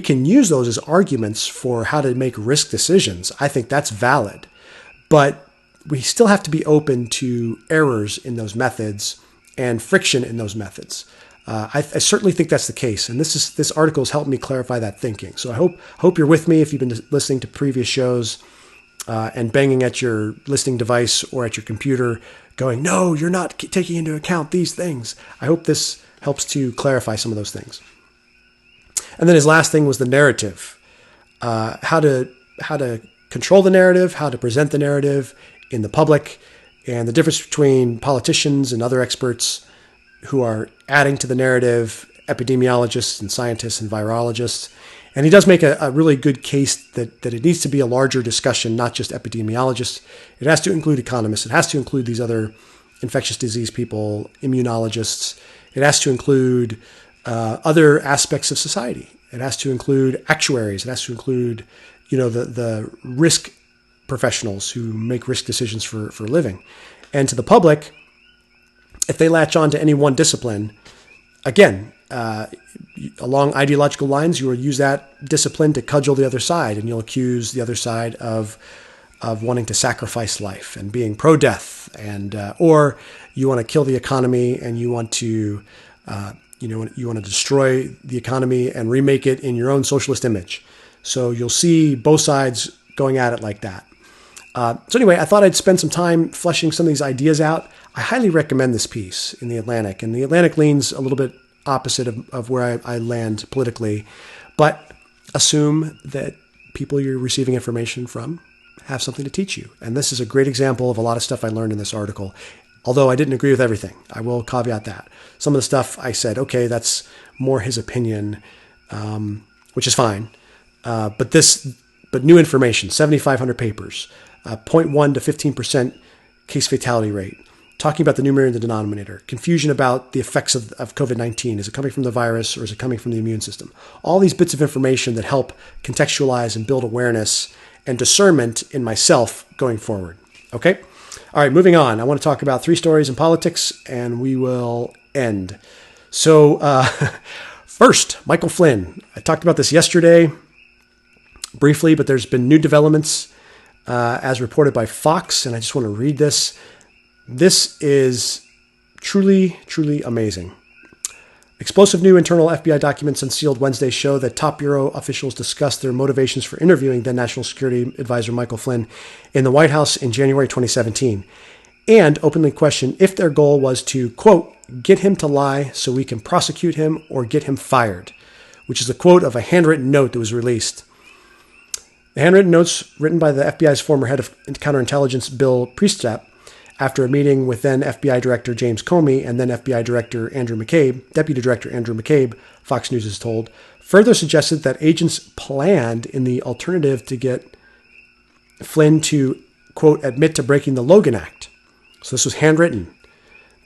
can use those as arguments for how to make risk decisions. I think that's valid. But we still have to be open to errors in those methods and friction in those methods. I certainly think that's the case, and this article has helped me clarify that thinking. So I hope you're with me if you've been listening to previous shows and banging at your listening device or at your computer, going, "No, you're not taking into account these things." I hope this helps to clarify some of those things. And then his last thing was the narrative, how to control the narrative, how to present the narrative in the public, and the difference between politicians and other experts who are adding to the narrative, epidemiologists and scientists and virologists. And he does make a really good case that it needs to be a larger discussion, not just epidemiologists. It has to include economists. It has to include these other infectious disease people, immunologists. It has to include other aspects of society. It has to include actuaries. It has to include, the risk professionals who make risk decisions for a living. And to the public, if they latch on to any one discipline, again, along ideological lines, you will use that discipline to cudgel the other side, and you'll accuse the other side of wanting to sacrifice life and being pro-death, and or you want to kill the economy and you want to destroy the economy and remake it in your own socialist image. So you'll see both sides going at it like that. So anyway, I thought I'd spend some time fleshing some of these ideas out. I highly recommend this piece in The Atlantic. And The Atlantic leans a little bit opposite of where I land politically. But assume that people you're receiving information from have something to teach you. And this is a great example of a lot of stuff I learned in this article. Although I didn't agree with everything. I will caveat that. Some of the stuff I said, okay, that's more his opinion, which is fine. But new information, 7,500 papers, 0.1 to 15% case fatality rate, talking about the numerator and the denominator, confusion about the effects of COVID-19. Is it coming from the virus or is it coming from the immune system? All these bits of information that help contextualize and build awareness and discernment in myself going forward. Okay? All right, moving on. I want to talk about 3 stories in politics, and we will end. So first, Michael Flynn. I talked about this yesterday briefly, but there's been new developments as reported by Fox, and I just want to read this. This is truly, truly amazing. Explosive new internal FBI documents unsealed Wednesday show that top bureau officials discussed their motivations for interviewing then National Security Advisor Michael Flynn in the White House in January 2017, and openly questioned if their goal was to, quote, get him to lie so we can prosecute him or get him fired, which is a quote of a handwritten note that was released. The handwritten notes written by the FBI's former head of counterintelligence, Bill Priestap, after a meeting with then FBI Director James Comey and then FBI Director Andrew McCabe, Deputy Director Andrew McCabe, Fox News is told, further suggested that agents planned in the alternative to get Flynn to, quote, admit to breaking the Logan Act. So this was handwritten.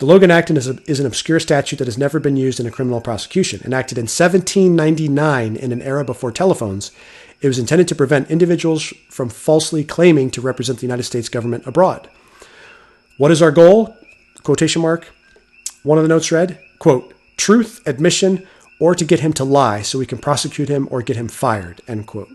The Logan Act is an obscure statute that has never been used in a criminal prosecution. Enacted in 1799 in an era before telephones, it was intended to prevent individuals from falsely claiming to represent the United States government abroad. What is our goal? Quotation mark. One of the notes read, quote, truth, admission, or to get him to lie so we can prosecute him or get him fired, end quote.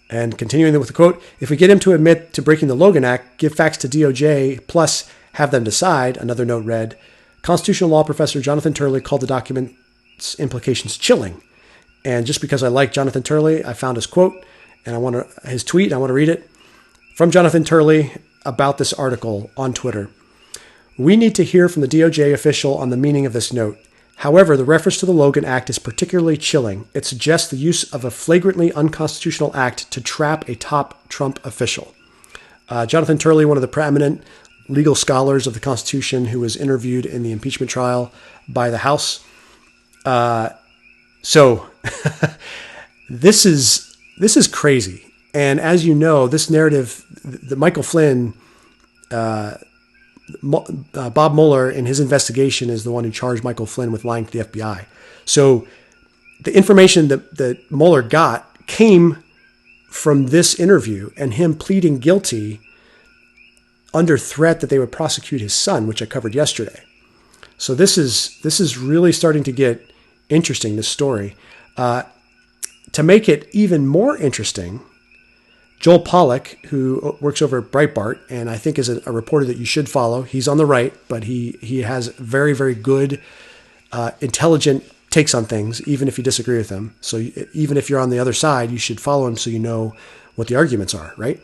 And continuing with the quote, if we get him to admit to breaking the Logan Act, give facts to DOJ, plus have them decide, another note read, constitutional law professor Jonathan Turley called the document's implications chilling. And just because I like Jonathan Turley, I found his quote, and his tweet, and I want to read it. From Jonathan Turley about this article on Twitter. We need to hear from the DOJ official on the meaning of this note. However, the reference to the Logan Act is particularly chilling. It suggests the use of a flagrantly unconstitutional act to trap a top Trump official. Jonathan Turley, one of the preeminent legal scholars of the Constitution, who was interviewed in the impeachment trial by the House. So this is crazy. And as you know, this narrative, the Michael Flynn, Bob Mueller in his investigation is the one who charged Michael Flynn with lying to the FBI. So the information that Mueller got came from this interview and him pleading guilty under threat that they would prosecute his son, which I covered yesterday. So this is really starting to get interesting, this story. To make it even more interesting, Joel Pollack, who works over at Breitbart, and I think is a reporter that you should follow. He's on the right, but he has very, very good, intelligent takes on things, even if you disagree with him. So even if you're on the other side, you should follow him so you know what the arguments are, right?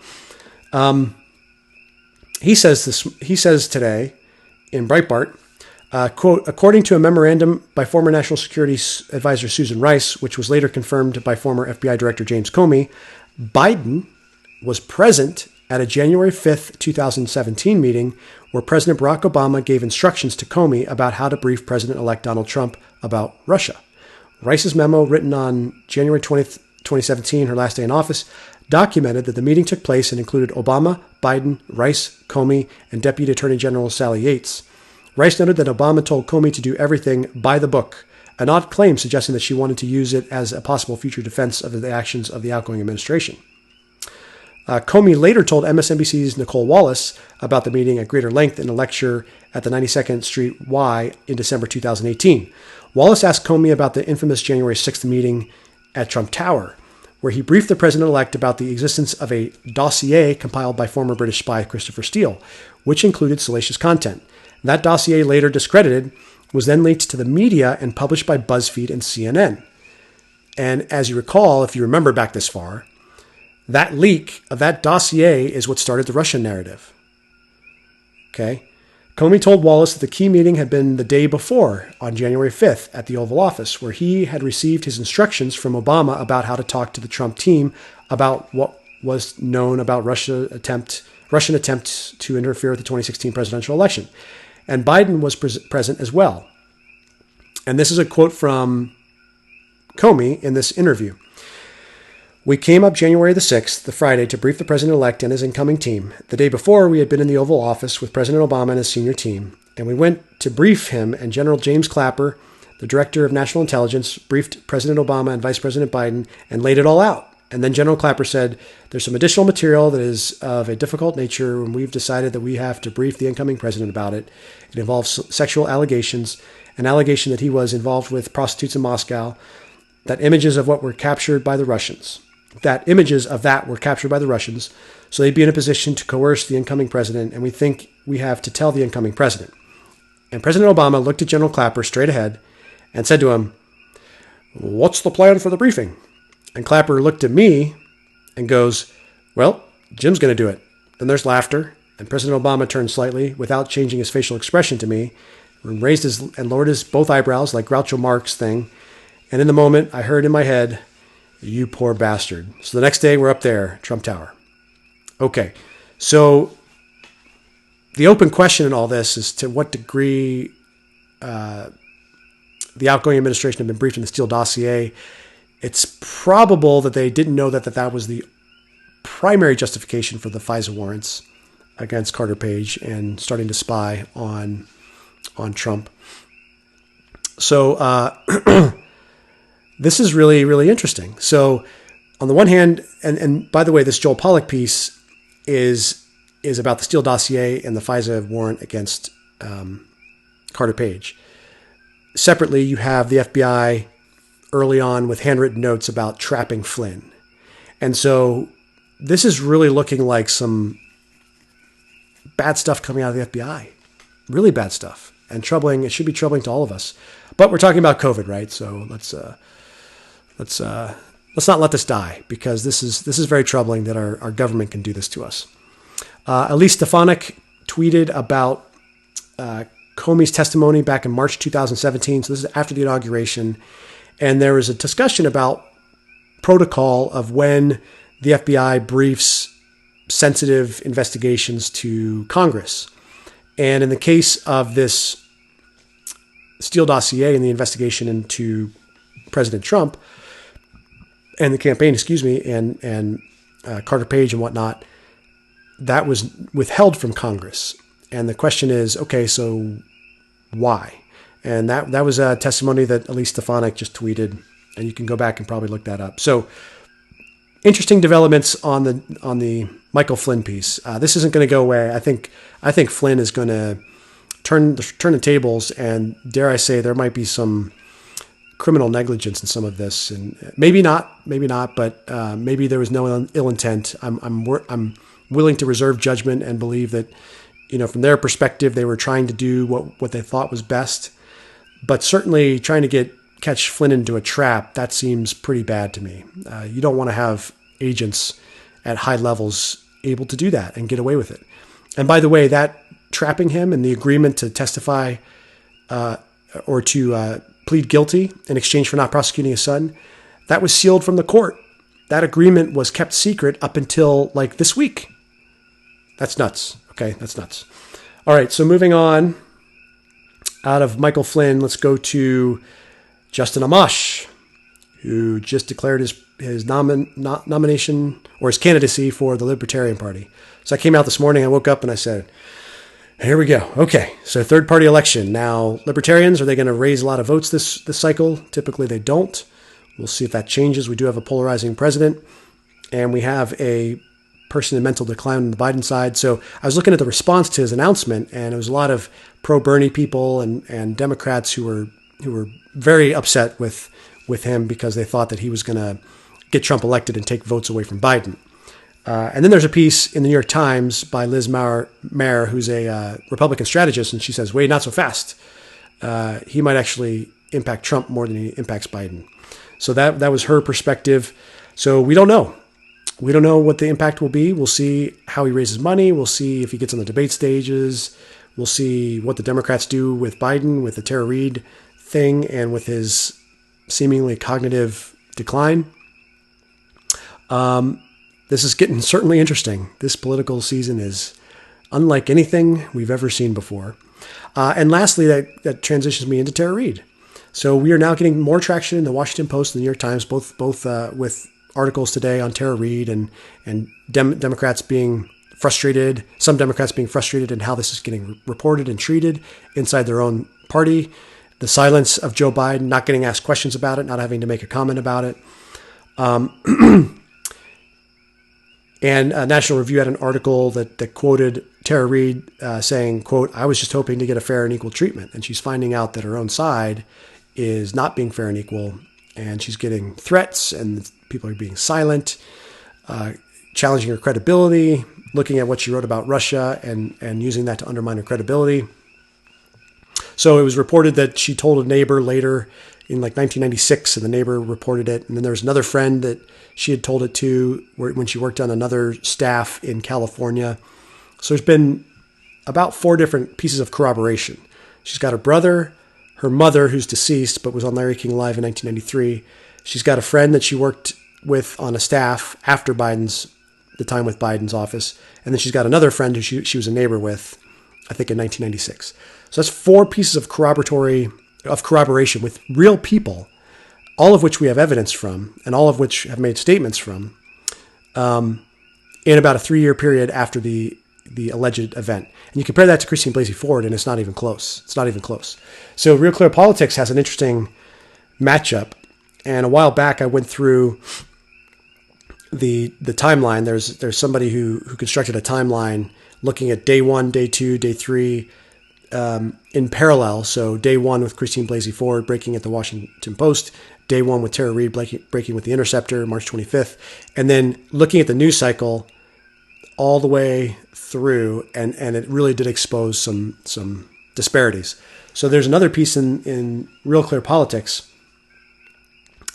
He says today in Breitbart, quote, according to a memorandum by former National Security Advisor Susan Rice, which was later confirmed by former FBI Director James Comey, Biden was present at a January 5th, 2017 meeting where President Barack Obama gave instructions to Comey about how to brief President-elect Donald Trump about Russia. Rice's memo, written on January 20th, 2017, her last day in office, documented that the meeting took place and included Obama, Biden, Rice, Comey, and Deputy Attorney General Sally Yates. Rice noted that Obama told Comey to do everything by the book, an odd claim suggesting that she wanted to use it as a possible future defense of the actions of the outgoing administration. Comey later told MSNBC's Nicole Wallace about the meeting at greater length in a lecture at the 92nd Street Y in December 2018. Wallace asked Comey about the infamous January 6th meeting at Trump Tower, where he briefed the president-elect about the existence of a dossier compiled by former British spy Christopher Steele, which included salacious content. That dossier, later discredited, was then leaked to the media and published by BuzzFeed and CNN. And as you recall, if you remember back this far, that leak of that dossier is what started the Russian narrative. Okay? Comey told Wallace that the key meeting had been the day before, on January 5th, at the Oval Office, where he had received his instructions from Obama about how to talk to the Trump team about what was known about Russian attempt to interfere with the 2016 presidential election. And Biden was present as well. And this is a quote from Comey in this interview. We came up January the 6th, the Friday, to brief the president-elect and his incoming team. The day before, we had been in the Oval Office with President Obama and his senior team, and we went to brief him, and General James Clapper, the Director of National Intelligence, briefed President Obama and Vice President Biden and laid it all out. And then General Clapper said, there's some additional material that is of a difficult nature, and we've decided that we have to brief the incoming president about it. It involves sexual allegations, an allegation that he was involved with prostitutes in Moscow, that images of what were captured by the Russians. So they'd be in a position to coerce the incoming president, and we think we have to tell the incoming president. And President Obama looked at General Clapper straight ahead and said to him, "What's the plan for the briefing?" And Clapper looked at me and goes, "Well, Jim's going to do it." Then there's laughter, and President Obama turned slightly, without changing his facial expression to me, and raised his and lowered his both eyebrows like Groucho Marx thing. And in the moment, I heard in my head, "You poor bastard." So the next day, we're up there, Trump Tower. Okay, so the open question in all this is to what degree the outgoing administration had been briefed in the Steele dossier. It's probable that they didn't know that was the primary justification for the FISA warrants against Carter Page and starting to spy on Trump. So this is really, really interesting. So on the one hand, and by the way, this Joel Pollak piece is about the Steele dossier and the FISA warrant against Carter Page. Separately, you have the FBI early on with handwritten notes about trapping Flynn. And so this is really looking like some bad stuff coming out of the FBI. Really bad stuff. And troubling. It should be troubling to all of us. But we're talking about COVID, right? So let's not let this die, because this is very troubling that our government can do this to us. Elise Stefanik tweeted about Comey's testimony back in March 2017. So this is after the inauguration. And there was a discussion about protocol of when the FBI briefs sensitive investigations to Congress. And in the case of this Steele dossier and the investigation into President Trump and the campaign, and Carter Page and whatnot, that was withheld from Congress. And the question is, okay, so why? And that was a testimony that Elise Stefanik just tweeted, and you can go back and probably look that up. So interesting developments on the Michael Flynn piece. This isn't going to go away. I think Flynn is going to turn the tables, and dare I say, there might be some criminal negligence in some of this, and maybe not, but maybe there was no ill intent. I'm willing to reserve judgment and believe that, from their perspective, they were trying to do what they thought was best. But certainly trying to catch Flynn into a trap, that seems pretty bad to me. You don't want to have agents at high levels able to do that and get away with it. And by the way, that trapping him and the agreement to testify or to plead guilty in exchange for not prosecuting his son, that was sealed from the court. That agreement was kept secret up until like this week. That's nuts. Okay, that's nuts. All right, so moving on out of Michael Flynn, let's go to Justin Amash, who just declared his nomination or his candidacy for the Libertarian Party. So I came out this morning, I woke up and I said, here we go. Okay, so third party election. Now, Libertarians, are they going to raise a lot of votes this cycle? Typically they don't. We'll see if that changes. We do have a polarizing president, and we have a person in mental decline on the Biden side. So I was looking at the response to his announcement, and it was a lot of pro-Bernie people and Democrats who were very upset with him because they thought that he was going to get Trump elected and take votes away from Biden. And then there's a piece in the New York Times by Liz Mayer, who's a Republican strategist, and she says, wait, not so fast. He might actually impact Trump more than he impacts Biden. So that was her perspective. So we don't know. We don't know what the impact will be. We'll see how he raises money. We'll see if he gets on the debate stages. We'll see what the Democrats do with Biden, with the Tara Reade thing, and with his seemingly cognitive decline. This is getting certainly interesting. This political season is unlike anything we've ever seen before. And lastly, that transitions me into Tara Reade. So we are now getting more traction in the Washington Post and the New York Times, both with articles today on Tara Reade and Democrats being frustrated, some Democrats being frustrated in how this is getting reported and treated inside their own party. The silence of Joe Biden, not getting asked questions about it, not having to make a comment about it. And National Review had an article that quoted Tara Reade saying, quote, "I was just hoping to get a fair and equal treatment." And she's finding out that her own side is not being fair and equal. And she's getting threats, and people are being silent, challenging her credibility, looking at what she wrote about Russia and using that to undermine her credibility. So it was reported that she told a neighbor later in like 1996, and the neighbor reported it. And then there was another friend that she had told it to when she worked on another staff in California. So there's been about 4 different pieces of corroboration. She's got her brother, her mother, who's deceased, but was on Larry King Live in 1993. She's got a friend that she worked with on a staff after the time with Biden's office. And then she's got another friend who she was a neighbor with, I think in 1996. So that's 4 pieces of corroboration with real people, all of which we have evidence from, and all of which have made statements from, in about a 3-year period after the alleged event. And you compare that to Christine Blasey Ford, and it's not even close. It's not even close. So Real Clear Politics has an interesting matchup. And a while back, I went through the timeline. There's somebody who constructed a timeline looking at day 1, day 2, day 3 in parallel. So day 1 with Christine Blasey Ford breaking at the Washington Post, day 1 with Tara Reade breaking with the Interceptor, March 25th, and then looking at the news cycle all the way through, and it really did expose some disparities. So there's another piece in Real Clear Politics,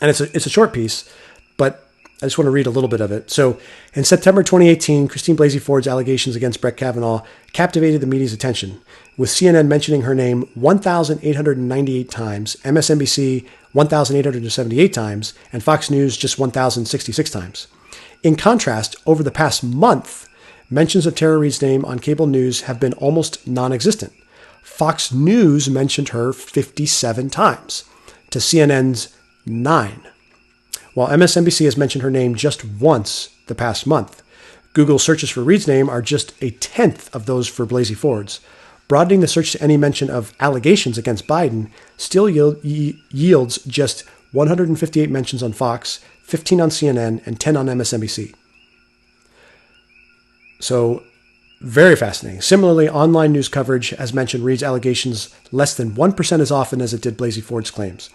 and it's a short piece, but I just want to read a little bit of it. So in September 2018, Christine Blasey Ford's allegations against Brett Kavanaugh captivated the media's attention, with CNN mentioning her name 1,898 times, MSNBC 1,878 times, and Fox News just 1,066 times. In contrast, over the past month, mentions of Tara Reade's name on cable news have been almost non-existent. Fox News mentioned her 57 times to CNN's 9, while MSNBC has mentioned her name just once the past month. Google searches for Reade's name are just a tenth of those for Blasey Ford's. Broadening the search to any mention of allegations against Biden still yields just 158 mentions on Fox, 15 on CNN, and 10 on MSNBC. So, very fascinating. Similarly, online news coverage has mentioned Reade's allegations less than 1% as often as it did Blasey Ford's claims.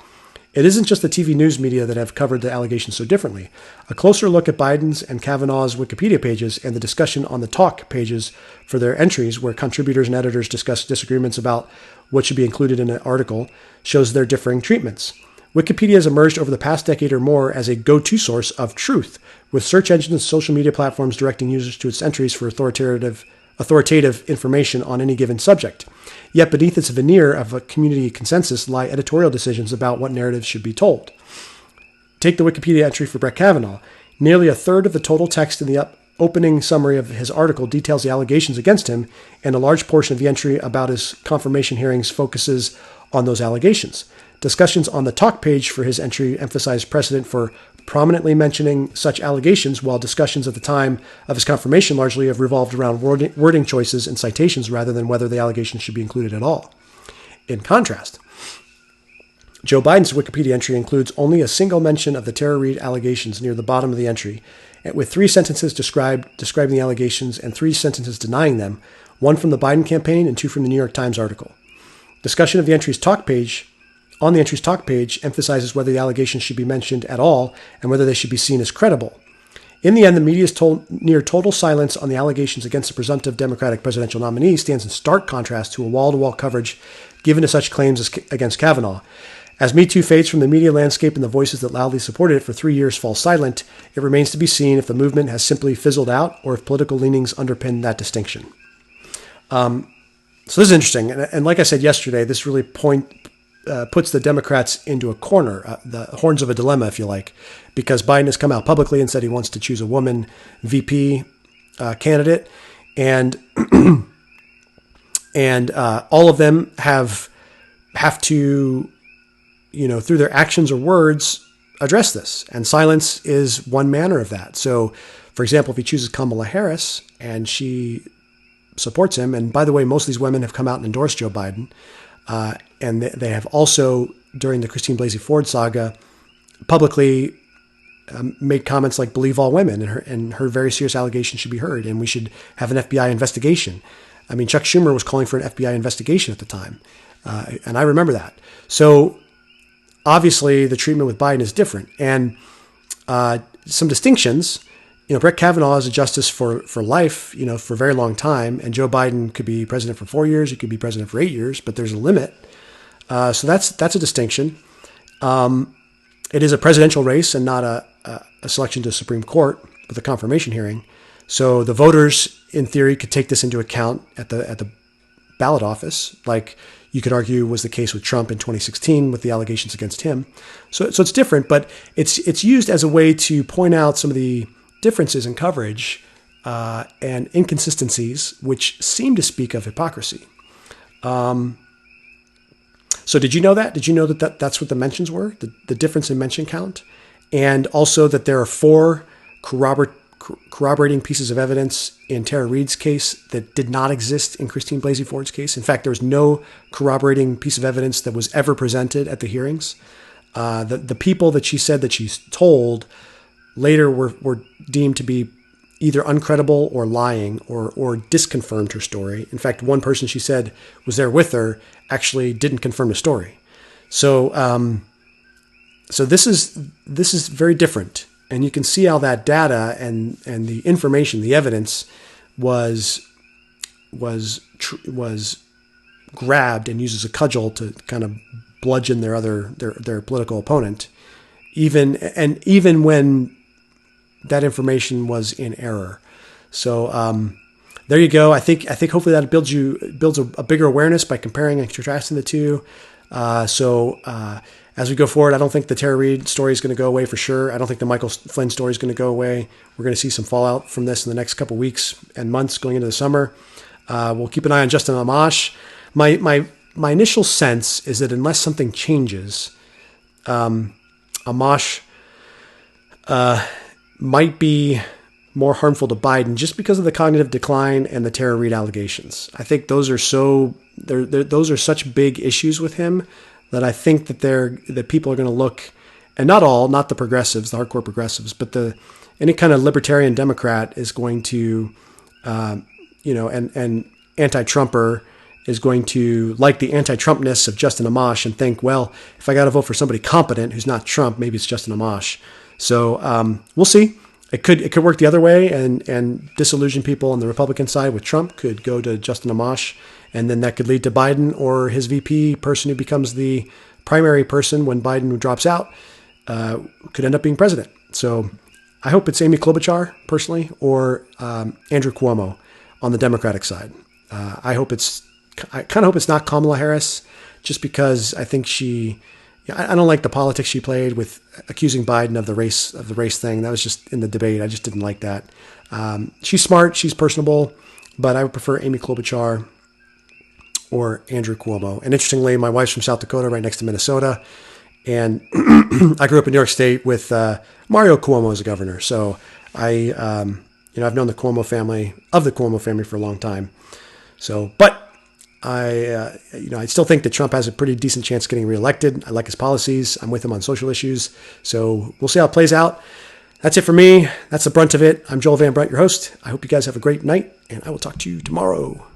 It isn't just the TV news media that have covered the allegations so differently. A closer look at Biden's and Kavanaugh's Wikipedia pages and the discussion on the talk pages for their entries, where contributors and editors discuss disagreements about what should be included in an article, shows their differing treatments. Wikipedia has emerged over the past decade or more as a go-to source of truth, with search engines and social media platforms directing users to its entries for authoritative information on any given subject. Yet beneath its veneer of a community consensus lie editorial decisions about what narratives should be told. Take the Wikipedia entry for Brett Kavanaugh. Nearly a third of the total text in the opening summary of his article details the allegations against him, and a large portion of the entry about his confirmation hearings focuses on those allegations. Discussions on the talk page for his entry emphasize precedent for prominently mentioning such allegations, while discussions at the time of his confirmation largely have revolved around wording choices and citations rather than whether the allegations should be included at all. In contrast, Joe Biden's Wikipedia entry includes only a single mention of the Tara Reade allegations near the bottom of the entry, with 3 sentences describing the allegations and 3 sentences denying them, 1 from the Biden campaign and 2 from the New York Times article. Discussion of the entry's talk page emphasizes whether the allegations should be mentioned at all and whether they should be seen as credible. In the end, the media's near total silence on the allegations against the presumptive Democratic presidential nominee stands in stark contrast to a wall-to-wall coverage given to such claims against Kavanaugh. As Me Too fades from the media landscape and the voices that loudly supported it for 3 years fall silent, it remains to be seen if the movement has simply fizzled out or if political leanings underpin that distinction. So this is interesting. And like I said yesterday, this really puts the Democrats into a corner, the horns of a dilemma, if you like, because Biden has come out publicly and said he wants to choose a woman VP candidate, and all of them have to, through their actions or words, address this. And silence is one manner of that. So, for example, if he chooses Kamala Harris and she supports him, and by the way, most of these women have come out and endorsed Joe Biden, and they have also, during the Christine Blasey Ford saga, publicly made comments like "believe all women," and her very serious allegations should be heard, and we should have an FBI investigation. I mean, Chuck Schumer was calling for an FBI investigation at the time, and I remember that. So obviously, the treatment with Biden is different, and some distinctions. Brett Kavanaugh is a justice for life, for a very long time, and Joe Biden could be president for 4 years, he could be president for 8 years, but there's a limit. So that's a distinction. It is a presidential race and not a selection to the Supreme Court with a confirmation hearing. So the voters, in theory, could take this into account at the ballot office, like you could argue was the case with Trump in 2016 with the allegations against him. So it's different, but it's used as a way to point out some of the differences in coverage and inconsistencies, which seem to speak of hypocrisy. So did you know that? Did you know that's what the mentions were? The difference in mention count? And also that there are 4 corroborating pieces of evidence in Tara Reade's case that did not exist in Christine Blasey Ford's case. In fact, there was no corroborating piece of evidence that was ever presented at the hearings. The people that she said that she's told later were deemed to be either uncredible or lying or disconfirmed her story. In fact, one person she said was there with her actually didn't confirm the story. So this is very different. And you can see how that data and the information, the evidence was grabbed and used as a cudgel to kind of bludgeon their political opponent, even when that information was in error. So there you go. I think hopefully that builds a bigger awareness by comparing and contrasting the two. As we go forward, I don't think the Tara Reade story is going to go away for sure. I don't think the Michael Flynn story is going to go away. We're going to see some fallout from this in the next couple weeks and months going into the summer. We'll keep an eye on Justin Amash. My initial sense is that unless something changes, Amash might be more harmful to Biden just because of the cognitive decline and the Tara Reade allegations. I think those are those are such big issues with him that I think that people are going to look, and not the progressives, the hardcore progressives, but any kind of libertarian Democrat is going to, and anti-Trumper is going to like the anti-Trumpness of Justin Amash and think, well, if I got to vote for somebody competent who's not Trump, maybe it's Justin Amash. So we'll see. It could work the other way and disillusion people on the Republican side with Trump, could go to Justin Amash, and then that could lead to Biden or his VP person who becomes the primary person when Biden drops out, could end up being president. So I hope it's Amy Klobuchar personally or Andrew Cuomo on the Democratic side. I kind of hope it's not Kamala Harris, just because I think I don't like the politics she played with accusing Biden of the race thing. That was just in the debate. I just didn't like that. She's smart. She's personable, but I would prefer Amy Klobuchar or Andrew Cuomo. And interestingly, my wife's from South Dakota, right next to Minnesota. And I grew up in New York State with Mario Cuomo as a governor. So I've known the Cuomo family for a long time. So, but I still think that Trump has a pretty decent chance of getting reelected. I like his policies. I'm with him on social issues. So we'll see how it plays out. That's it for me. That's the brunt of it. I'm Joel Van Brunt, your host. I hope you guys have a great night, and I will talk to you tomorrow.